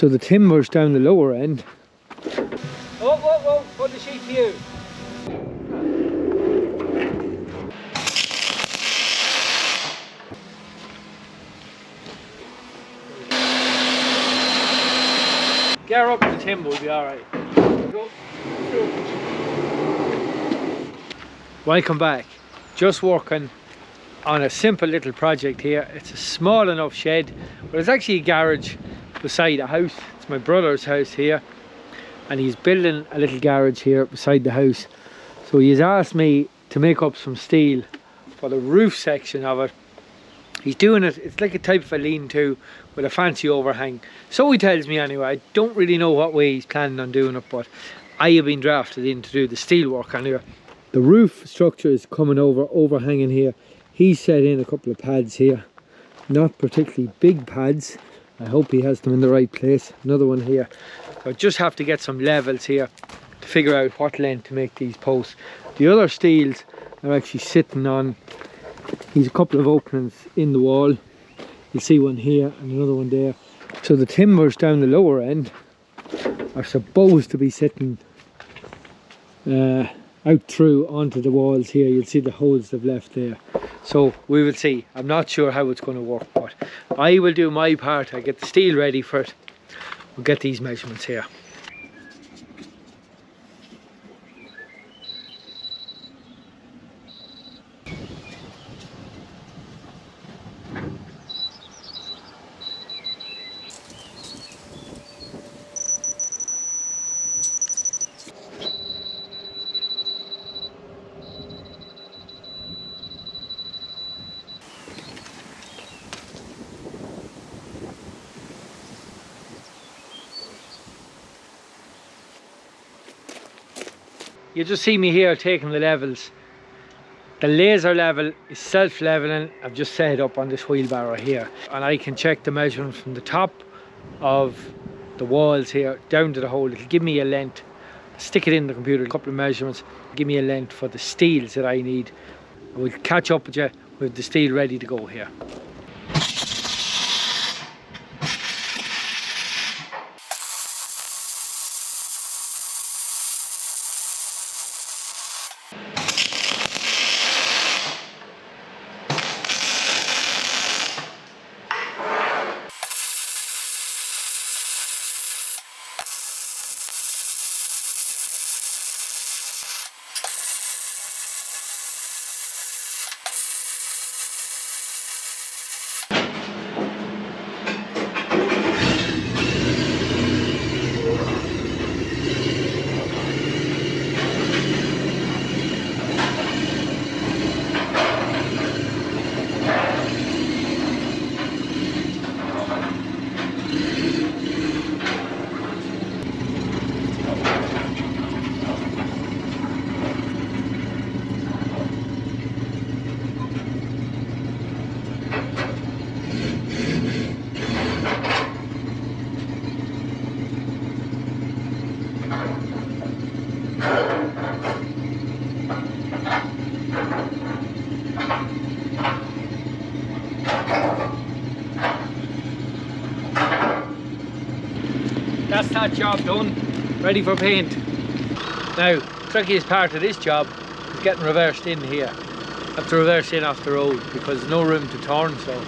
So the timber's down the lower end. Oh, whoa, whoa, put the sheet to you. Get her up the timber, will be alright. Welcome back. Just working on a simple little project here. It's a small enough shed, but it's actually a garage beside a house. It's my brother's house here, and he's building a little garage here beside the house. So he's asked me to make up some steel for the roof section of it. He's doing it, it's like a type of a lean-to with a fancy overhang. So he tells me anyway. I don't really know what way he's planning on doing it, but I have been drafted in to do the steel work anyway. The roof structure is coming overhanging here. He's set in a couple of pads here, not particularly big pads. I hope he has them in the right place. Another one here. I just have to get some levels here to figure out what length to make these posts. The other steels are actually sitting on, there's a couple of openings in the wall. You'll see one here and another one there. So the timbers down the lower end are supposed to be sitting out through onto the walls here. You'll see the holes they've left there. So we will see. I'm not sure how it's going to work, but I will do my part. I get the steel ready for it. We'll get these measurements here. You just see me here taking the levels. The laser level is self-leveling. I've just set it up on this wheelbarrow here, and I can check the measurement from the top of the walls here down to the hole. It'll give me a length. Stick it in the computer, a couple of measurements, give me a length for the steels that I need. We'll catch up with you with the steel ready to go here. That's that job done, ready for paint. Now, trickiest part of this job is getting reversed in here. I have to reverse in off the road because there's no room to turn, so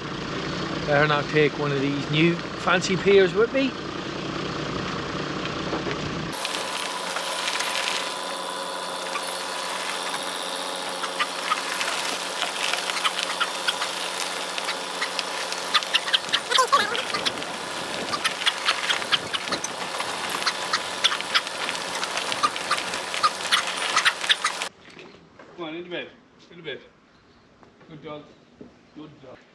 better not take one of these new fancy piers with me.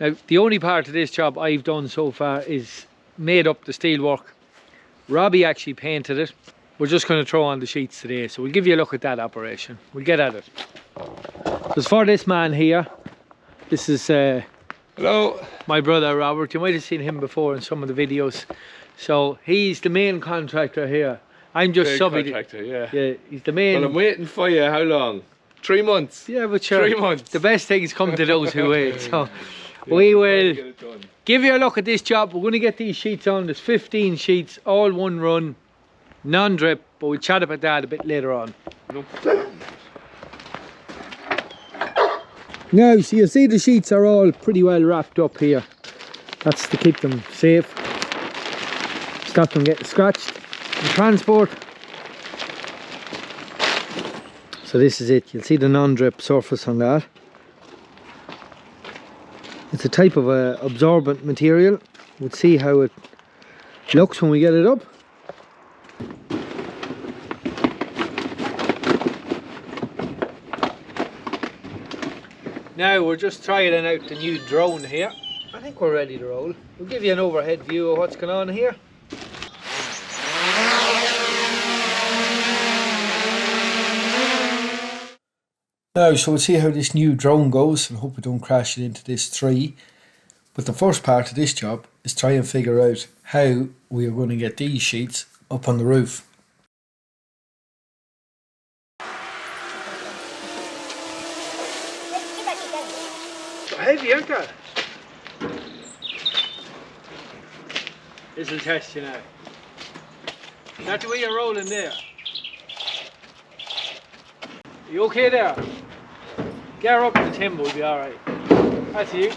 Now, the only part of this job I've done so far is made up the steelwork. Robbie actually painted it. We're just going to throw on the sheets today, so we'll give you a look at that operation. We'll get at it. So as for this man here, this is hello, my brother Robert. You might have seen him before in some of the videos. So he's the main contractor here. I'm just subbing. Contractor, yeah, he's the main. Well, I'm waiting for you. How long? 3 months. Yeah, but sure, 3 months. The best things come to those who wait. So we will give you a look at this job. We're going to get these sheets on. There's 15 sheets, all one run, non-drip, but we'll chat about that a bit later on. Now, so you see the sheets are all pretty well wrapped up here. That's to keep them safe, stop them getting scratched in transport. So this is it. You'll see the non-drip surface on that. It's a type of absorbent material. We'll see how it looks when we get it up. Now we're just trying out the new drone here. I think we're ready to roll. We'll give you an overhead view of what's going on here. Now, so we'll see how this new drone goes, and hope we don't crash it into this tree. But the first part of this job is try and figure out how we are going to get these sheets up on the roof. Heavy, aren't they? This will test you now. That's the way you're rolling there. You okay there? Get her up the timber, will be alright. That's you.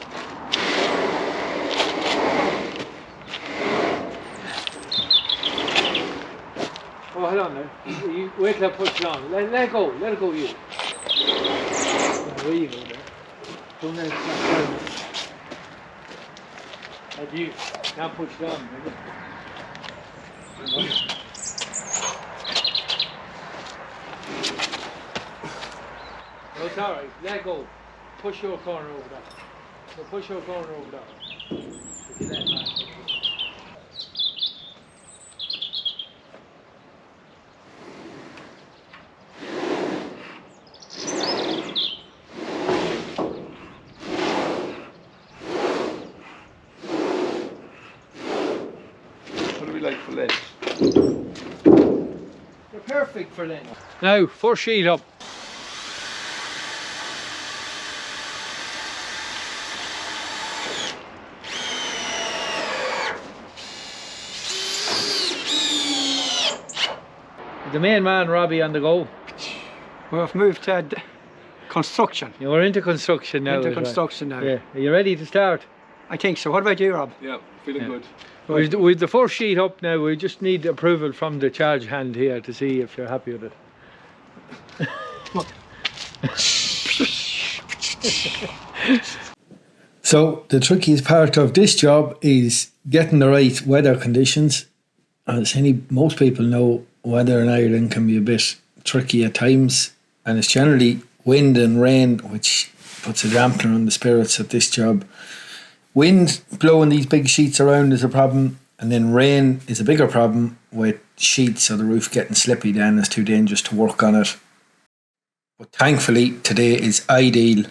Oh, hold on now. You wait till I push it on. Let it go, you. There you go there. Don't let it slap down. That's you. Now push it on, baby. No, it's alright. Let go. Push your corner over there. So push your corner over there. If you let that. What do we like for length? They're perfect for length. Now, first sheet up. The main man, Robbie, on the go. We've moved to construction. Yeah, we're into construction now. Into construction now. Yeah. Are you ready to start? I think so. What about you, Rob? Yeah, feeling good. With the first sheet up now, we just need approval from the charge hand here to see if you're happy with it. So the trickiest part of this job is getting the right weather conditions. As most people know, weather in Ireland can be a bit tricky at times, and it's generally wind and rain which puts a dampener on the spirits of this job. Wind blowing these big sheets around is a problem, and then rain is a bigger problem with sheets or the roof getting slippy. Then it's too dangerous to work on it. But thankfully today is ideal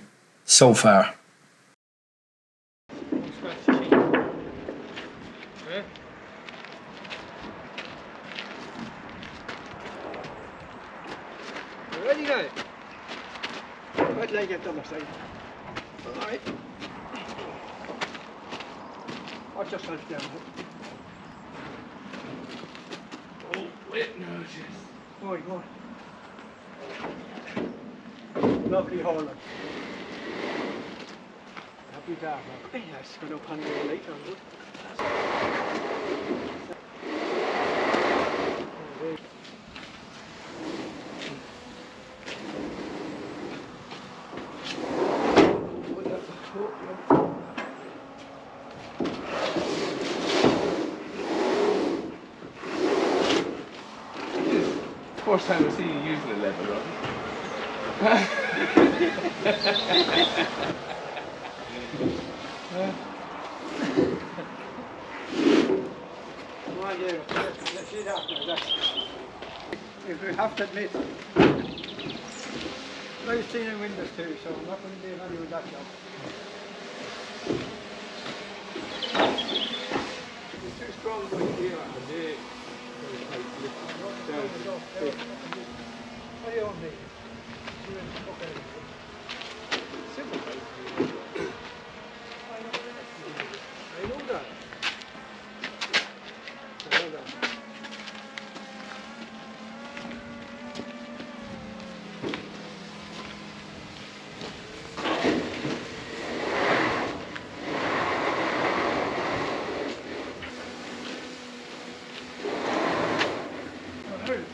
so far. Ready now? I'd like it on the side. Alright. Watch yourself down. Oh, wait, no, jeez. Go on. Lovely hole. Happy to have Yeah, it's going up on the later. First time I see you using a level, Rob. Come on, you. Let's see that now. If we have to admit, I've seen in windows too, so I'm not going to be happy with that job. It's too strong right here. What do you want me? I know brilliant.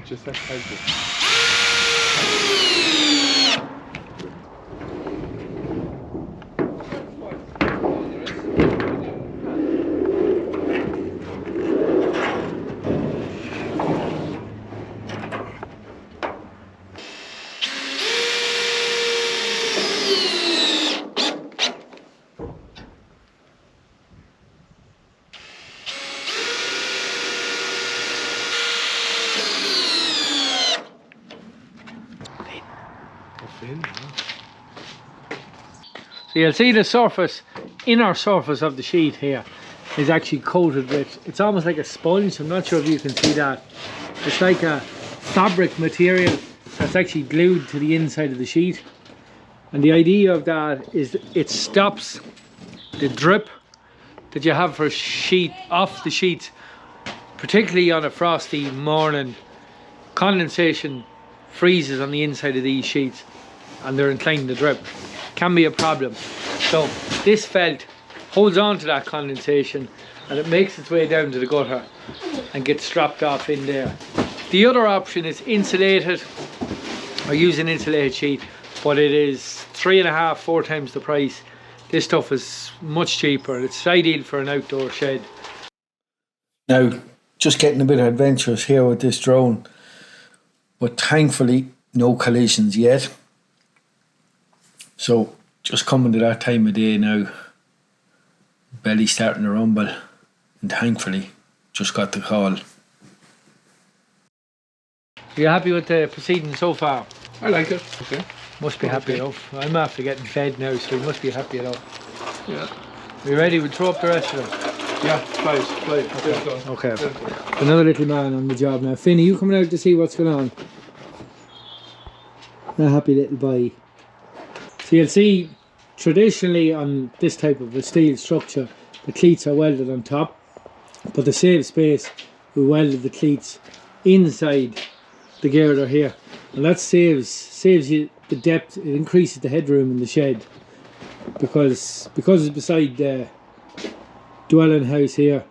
Just that tight. So you'll see the surface, inner surface of the sheet here is actually coated with, it's almost like a sponge. I'm not sure if you can see that. It's like a fabric material that's actually glued to the inside of the sheet. And the idea of that is it stops the drip that you have for a sheet off the sheet, particularly on a frosty morning. Condensation freezes on the inside of these sheets and they're inclined to drip. Can be a problem. So this felt holds on to that condensation and it makes its way down to the gutter and gets strapped off in there. The other option is insulated, or use an insulated sheet, but it is 3.5 to 4 times the price. This stuff is much cheaper. It's ideal for an outdoor shed. Now, just getting a bit adventurous here with this drone, but thankfully no collisions yet. So just coming to that time of day now, belly starting to rumble, and thankfully just got the call. Are you happy with the proceedings so far? I like it. Okay. Must be happy enough. I'm after getting fed now, so you must be happy enough. Yeah. Are you ready? We'll throw up the rest of them. Yeah, please. Okay. Another little man on the job now. Finn, are you coming out to see what's going on? A happy little boy. So you'll see, traditionally on this type of a steel structure, the cleats are welded on top, but to save space, we welded the cleats inside the girder here, and that saves you the depth. It increases the headroom in the shed because it's beside the dwelling house here.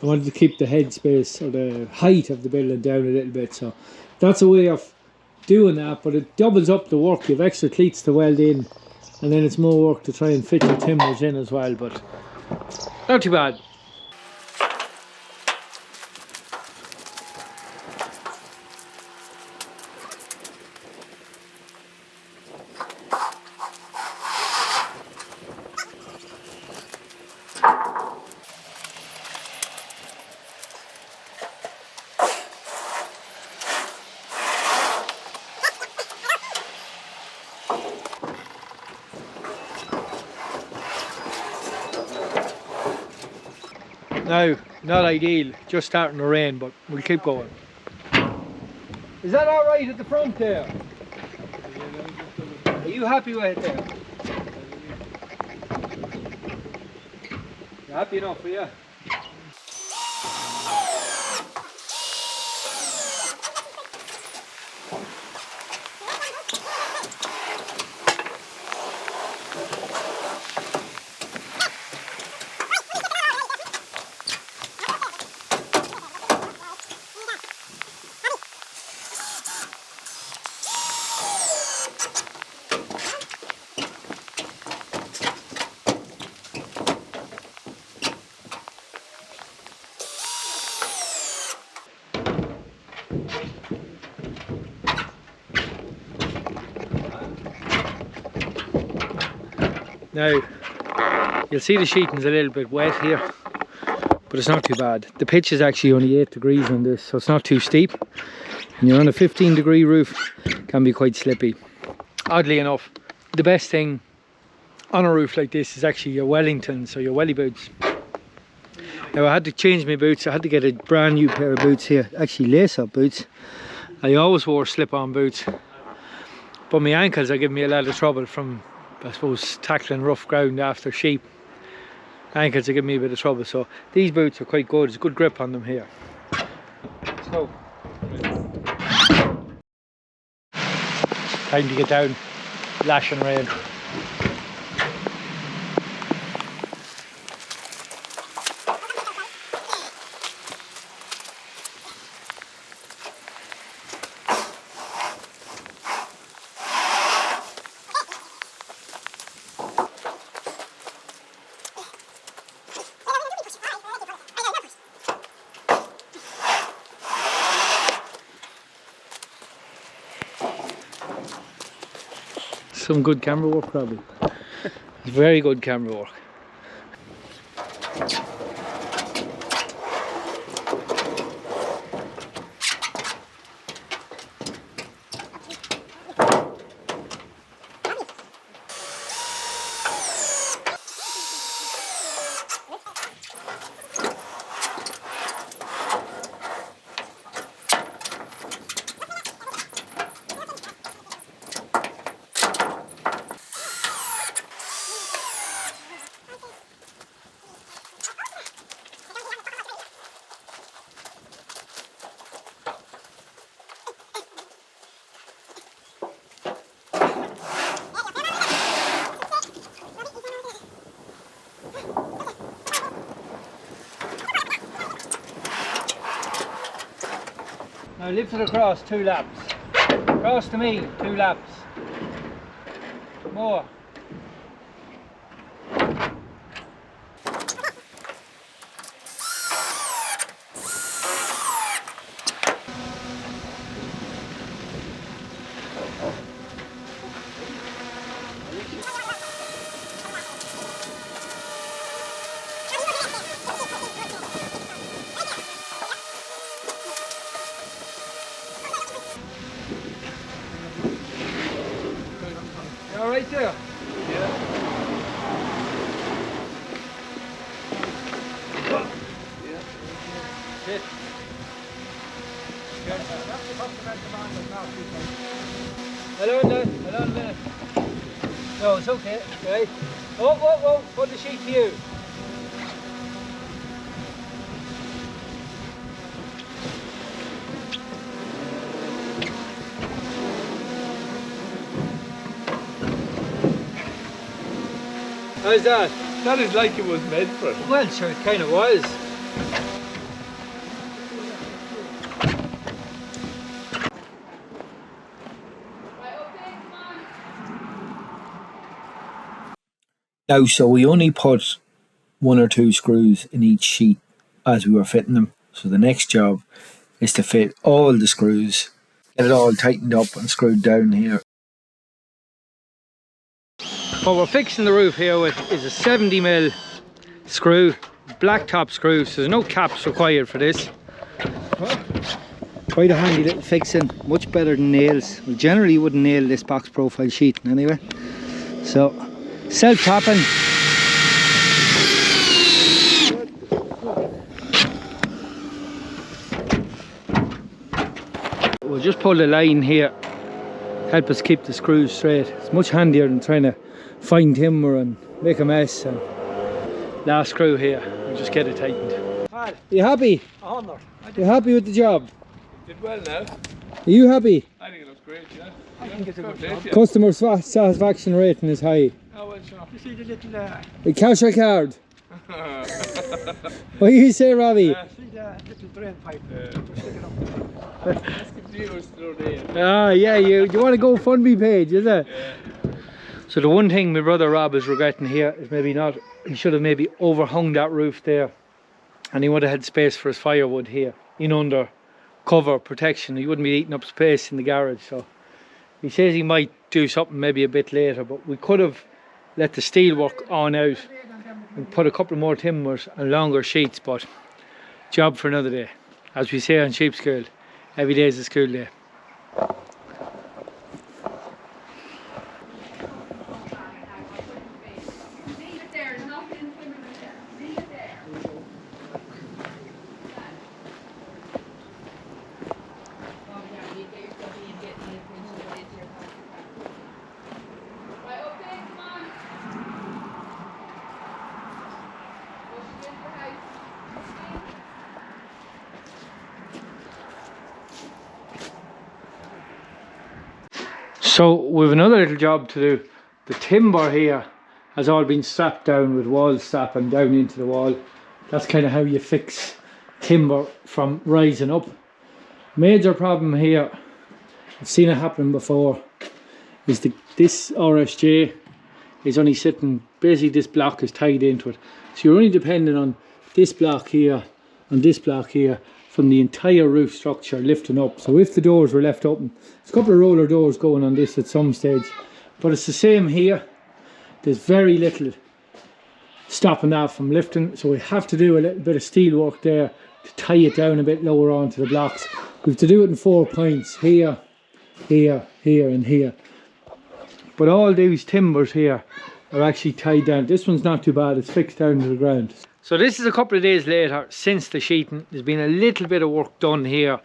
I wanted to keep the head space or the height of the building down a little bit, so that's a way of doing that, but it doubles up the work. You have extra cleats to weld in, and then it's more work to try and fit your timbers in as well, but not too bad. Now, not ideal, just starting to rain, but we'll keep going. Is that all right at the front there? Are you happy with it there? You're happy enough, are you? Now, you'll see the sheeting's a little bit wet here, but it's not too bad. The pitch is actually only 8 degrees on this, so it's not too steep. And you're on a 15-degree roof, can be quite slippy. Oddly enough, the best thing on a roof like this is actually your Wellingtons or your welly boots. Now, I had to change my boots. I had to get a brand new pair of boots here, actually lace-up boots. I always wore slip-on boots, but my ankles are giving me a lot of trouble from, I suppose, tackling rough ground after sheep. Ankles are giving me a bit of trouble, so these boots are quite good. There's a good grip on them here. So, time to get down, lashing rain. Some good camera work, probably. Very good camera work. Now lift it across 2 laps. Across to me, 2 laps. More. All right there? Yeah. Sit. Hello, hello, a minute. No, it's okay, right? Oh, whoa, whoa, put the sheet to you. How's that? That is like it was meant for it. Well, sure, it kind of was. Now, so we only put 1 or 2 screws in each sheet as we were fitting them. So the next job is to fit all the screws, get it all tightened up and screwed down here. What we're fixing the roof here with is a 70mm screw, black top screw, so there's no caps required for this. Quite a handy little fixing, much better than nails. Well, generally you wouldn't nail this box profile sheeting anyway. So, self-tapping. We'll just pull the line here, help us keep the screws straight. It's much handier than trying to find timber and make a mess. And last screw here, we'll just get it tightened. Hi, You happy? Honor. You happy with the job? Did well now. Are you happy? I think it looks great, yeah. I think it's a good job. Yeah. Customer satisfaction rating is high. Oh, well, sure. You see the little, A cash or card? What do you say, Robbie? see the little drain pipe? Yeah. We're sticking up. Ask the viewers through there. Ah, yeah, you want to go GoFundMe page, is it? Yeah. So the one thing my brother Rob is regretting here is maybe not, he should have maybe overhung that roof there, and he would have had space for his firewood here, in under cover protection. He wouldn't be eating up space in the garage. So he says he might do something maybe a bit later, but we could have let the steel work on out and put a couple more timbers and longer sheets, but job for another day. As we say on Sheep School, every day is a school day. So we've another little job to do. The timber here has all been strapped down with wall strapping down into the wall. That's kind of how you fix timber from rising up. Major problem here, I've seen it happen before, is this RSJ is only sitting, basically this block is tied into it. So you're only depending on this block here and this block here from the entire roof structure lifting up. So if the doors were left open, there's a couple of roller doors going on this at some stage, but it's the same here. There's very little stopping that from lifting, so we have to do a little bit of steel work there to tie it down a bit lower onto the blocks. We have to do it in 4 points, here, here, here and here. But all these timbers here are actually tied down. This one's not too bad, it's fixed down to the ground. So this is a couple of days later since the sheeting. There's been a little bit of work done here.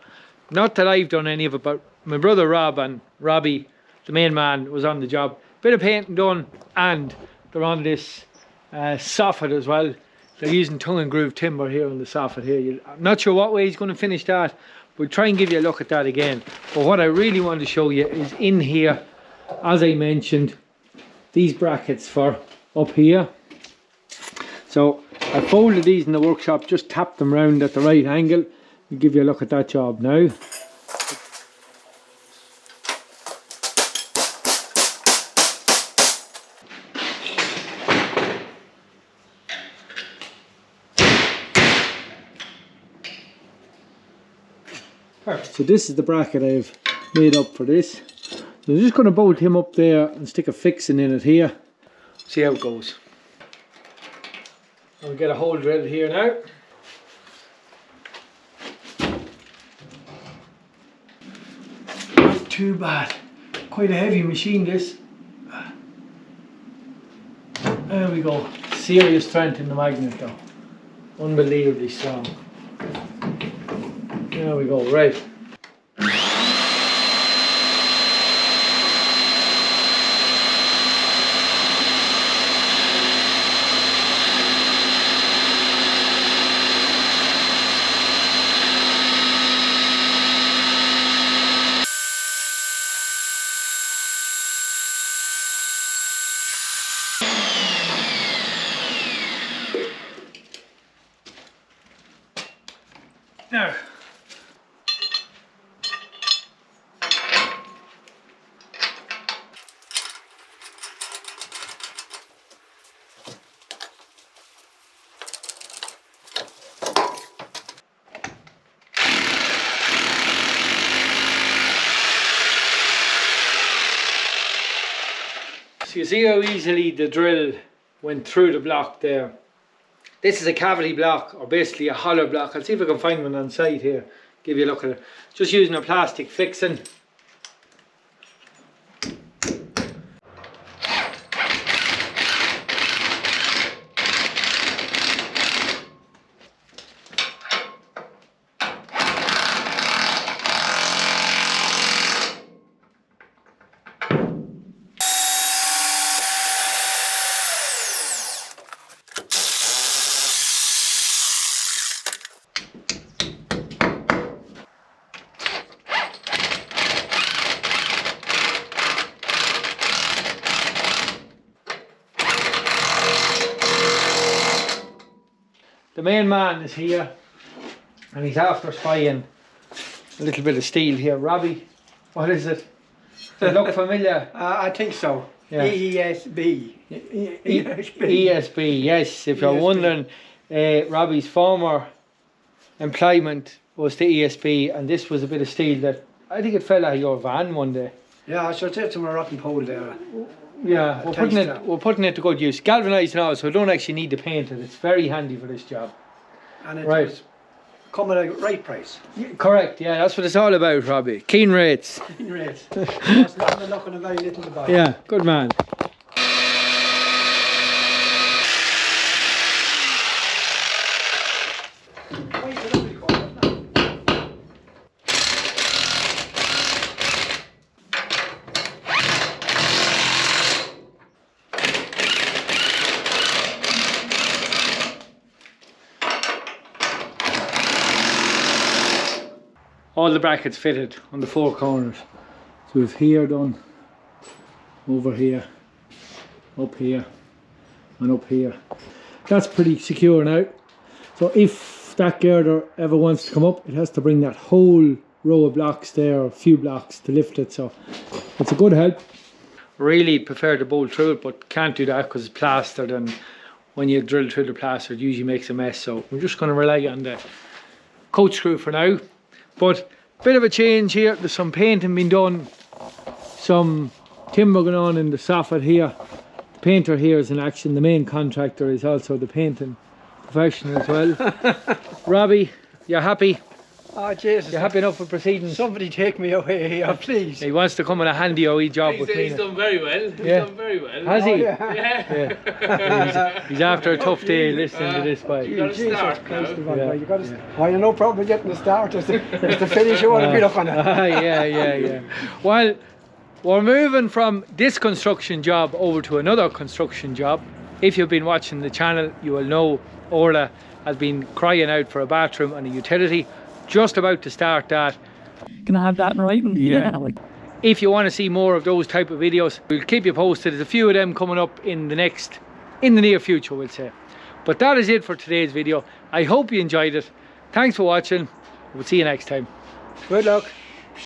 Not that I've done any of it, but my brother Rob and Robbie, the main man, was on the job. Bit of painting done, and they're on this soffit as well. They're using tongue and groove timber here on the soffit here. I'm not sure what way he's going to finish that. We'll try and give you a look at that again. But what I really want to show you is in here, as I mentioned, these brackets for up here. So I folded these in the workshop, just tapped them round at the right angle. We'll give you a look at that job now. So this is the bracket I've made up for this. So I'm just going to bolt him up there and stick a fixing in it here. See how it goes. I'll get a hole drilled here now. Not too bad. Quite a heavy machine this. There we go. Serious strength in the magnet though. Unbelievably strong. There we go, right. Now, So you see how easily the drill went through the block there. This is a cavity block, or basically a hollow block. I'll see if I can find one on site here. Give you a look at it. Just using a plastic fixing. The main man is here, and he's after spying a little bit of steel here. Robbie, what is it? Does it look familiar? I think so. Yeah. ESB. ESB, yes. If you're ESB. wondering, Robbie's former employment was the ESB, and this was a bit of steel that I think it fell out of your van one day. Yeah, I should take to my rotten pole there. Yeah, we're putting it to good use. Galvanised now, so we don't actually need to paint it. It's very handy for this job. And it Right. was come at a right price. Correct, yeah, that's what it's all about, Robbie. Keen rates. In rates. That's not looking a very little to buy. Yeah, good man. Quite a lovely colour, isn't it? All the brackets fitted on the four corners. So we've here done, over here, up here, and up here. That's pretty secure now. So if that girder ever wants to come up, it has to bring that whole row of blocks there, or a few blocks, to lift it. So it's a good help. Really prefer to bolt through it, but can't do that because it's plastered, and when you drill through the plaster it usually makes a mess. So we're just going to rely on the coach screw for now. But bit of a change here. There's some painting being done, some timber going on in the soffit here. The painter here is in action. The main contractor is also the painting professional as well. Robbie, you're happy? Oh, Jesus. You're happy enough with proceedings? Somebody take me away here, please. He wants to come in a handy OE job with me. He's done very well. He's Yeah. done very well. Has he? Oh, yeah. Yeah. He's after a tough day listening to this by. You gotta start Christ, now. man, you gotta, well, you no problem getting the start. It's the finish you want to be looking at. Yeah. Well, we're moving from this construction job over to another construction job. If you've been watching the channel, you will know Orla has been crying out for a bathroom and a utility. Just about to start that. Can I have that in writing? Yeah. If you want to see more of those type of videos, we'll keep you posted. There's a few of them coming up in the near future, we'll say. But that is it for today's video. I hope you enjoyed it. Thanks for watching. We'll see you next time. Good luck.